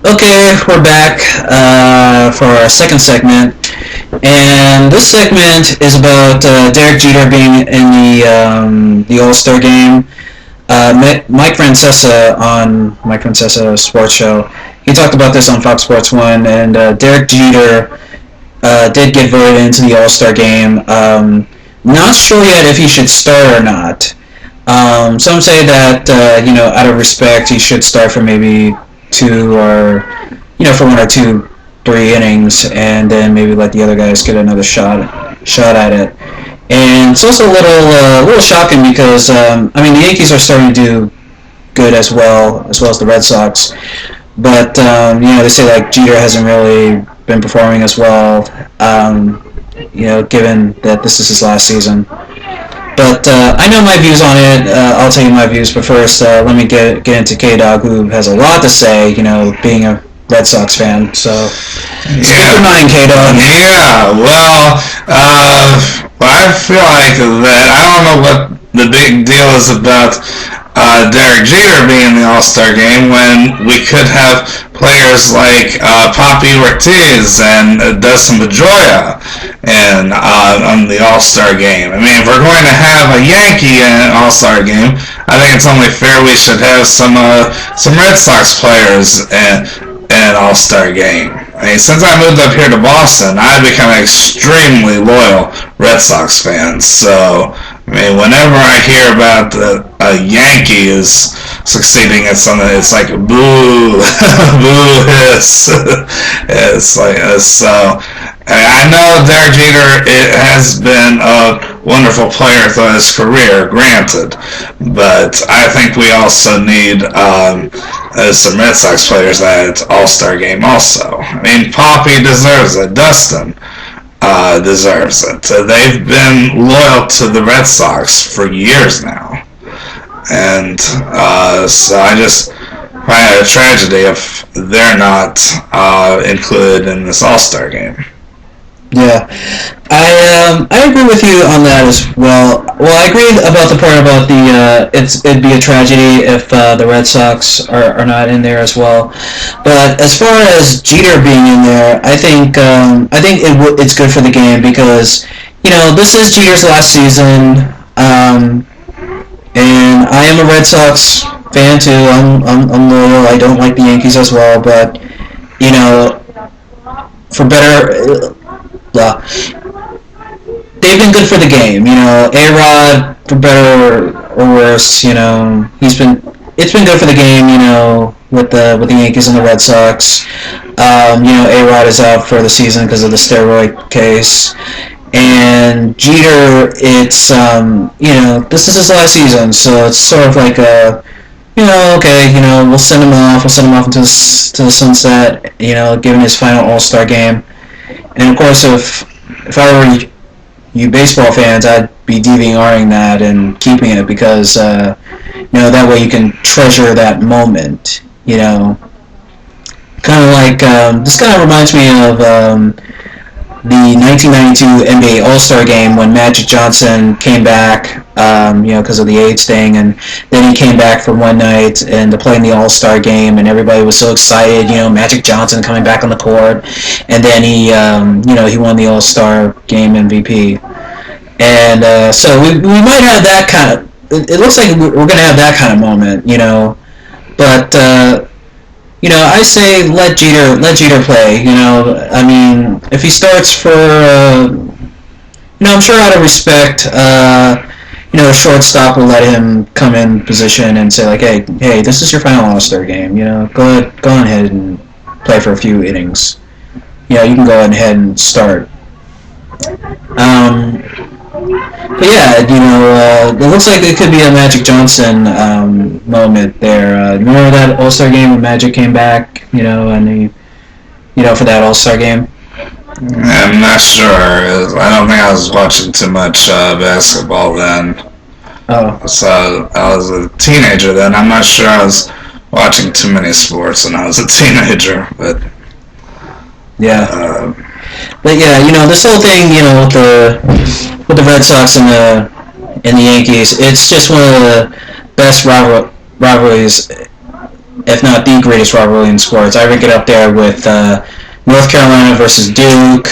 Okay, we're back for our second segment, and this segment is about Derek Jeter being in the All Star game. Mike Francesa on Mike Francesa Sports Show, he talked about this on Fox Sports One, and Derek Jeter did get voted into the All Star game. Not sure yet if he should start or not. Some say that out of respect, he should start for maybe two or for one or two, 3 innings, and then maybe let the other guys get another shot at it. And it's also a little shocking because the Yankees are starting to do good as well as the Red Sox, but they say like Jeter hasn't really been performing as well. Given that this is his last season. But I know my views on it. I'll tell you my views. But first, let me get into Dogg, who has a lot to say. Being a Red Sox fan. So, speak your mind, Dogg. Yeah. Well, I feel like that. I don't know what the big deal is about Derek Jeter being in the All-Star game when we could have players like Poppy Ortiz and Dustin Pedroia on the All-Star game. I mean, if we're going to have a Yankee in an All-Star game, I think it's only fair we should have some Red Sox players in an All-Star game. I mean, since I moved up here to Boston, I've become an extremely loyal Red Sox fan. So, I mean, whenever I hear about a Yankee is succeeding at something, it's like boo, boo hiss. It's like so. I know Derek Jeter has been a wonderful player throughout his career, granted, but I think we also need some Red Sox players at All-Star game also. I mean, Poppy deserves it. Dustin deserves it. They've been loyal to the Red Sox for years now. And so I just find it a tragedy if they're not included in this All-Star game. Yeah, I agree with you on that as well. Well, I agree about the part about it'd be a tragedy if the Red Sox are not in there as well. But as far as Jeter being in there, I think it's good for the game because this is Jeter's last season, and I am a Red Sox fan too. I'm loyal. I don't like the Yankees as well, but for better. They've been good for the game. A-Rod, for better or worse, it's been good for the game. With the Yankees and the Red Sox. A-Rod is out for the season because of the steroid case, and Jeter, it's this is his last season, so it's sort of like we'll send him off into the sunset. Given his final All-Star game. And of course, if I were you baseball fans, I'd be DVRing that and keeping it because that way you can treasure that moment. Kind of like this kind of reminds me of the 1992 NBA All-Star game when Magic Johnson came back, because of the AIDS thing, and then he came back for one night and to play in the All-Star game, and everybody was so excited, Magic Johnson coming back on the court, and then he won the All-Star game MVP, and so we might have that kind of. It looks like we're going to have that kind of moment, but. I say let Jeter play. I mean, if he starts for, I'm sure out of respect, a shortstop will let him come in position and say like, hey, this is your final All-Star game. Go ahead and play for a few innings. You can go ahead and start. But yeah, it looks like it could be a Magic Johnson moment there. Remember that All-Star game when Magic came back, and he, for that All-Star game? I'm not sure. I don't think I was watching too much basketball then. Oh. So I was a teenager then. I'm not sure I was watching too many sports when I was a teenager, but... Yeah. But yeah, this whole thing, with the Red Sox and the Yankees, it's just one of the best rivalries if not the greatest rivalry in sports. I rank it up there with North Carolina versus Duke.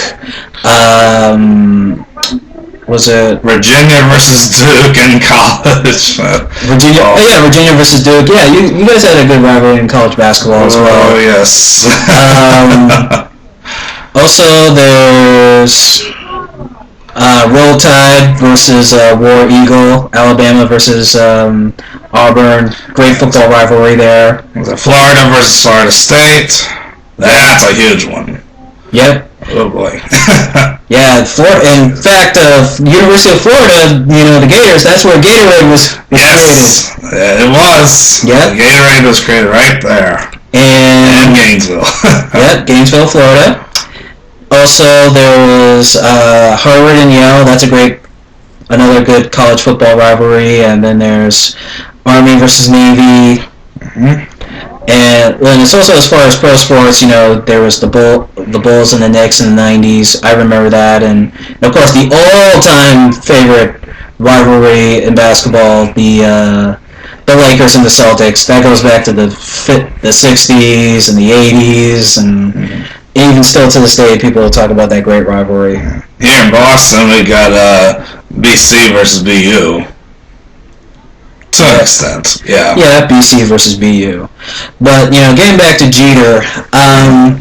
Was it Virginia versus Duke in college? Virginia? Oh yeah, Virginia versus Duke. Yeah, you guys had a good rivalry in college basketball as well. Oh yes. Also, there's Roll Tide versus War Eagle. Alabama versus Auburn. Great football rivalry there. Florida versus Florida State. That's a huge one. Yep. Oh boy. Yeah, in fact, University of Florida, the Gators, that's where Gatorade was yes, created. It was. Yep. Gatorade was created right there. And Gainesville. Yep, Gainesville, Florida. Also, there was Harvard and Yale. That's another good college football rivalry. And then there's Army versus Navy. Mm-hmm. And it's also, as far as pro sports, there was the Bulls and the Knicks in the 90s. I remember that. And of course, the all-time favorite rivalry in basketball, the Lakers and the Celtics. That goes back to the 60s and the 80s. And even still to this day, people talk about that great rivalry. Here in Boston, we got BC versus BU. To an extent, yeah. Yeah, BC versus BU. But, getting back to Jeter, I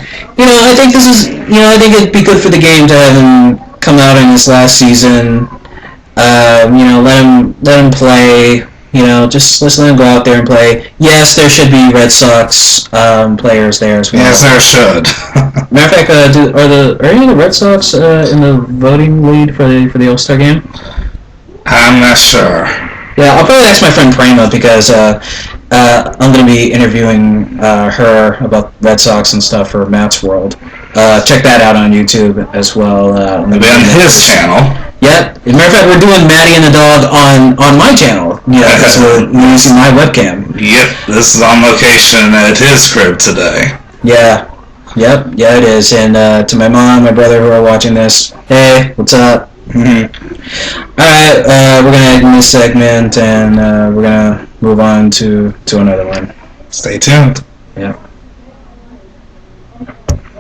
think I think it'd be good for the game to have him come out in his last season. Let him play. Just let him go out there and play. Yes, there should be Red Sox players there as well. Yes, there should. Matter of fact, are any of the Red Sox in the voting lead for the All-Star game? I'm not sure. Yeah, I'll probably ask my friend Prema because I'm going to be interviewing her about Red Sox and stuff for Matt's World. Check that out on YouTube as well. It'll be on his channel. Yep. As a matter of fact, we're doing Matty and the Dog on my channel. Yeah, because we're using my webcam. Yep, this is on location at his crib today. Yeah. Yep. Yeah, it is. And to my mom, my brother who are watching this, hey, what's up? Alright, we're going to end this segment and we're going to move on to another one. Stay tuned. Yeah.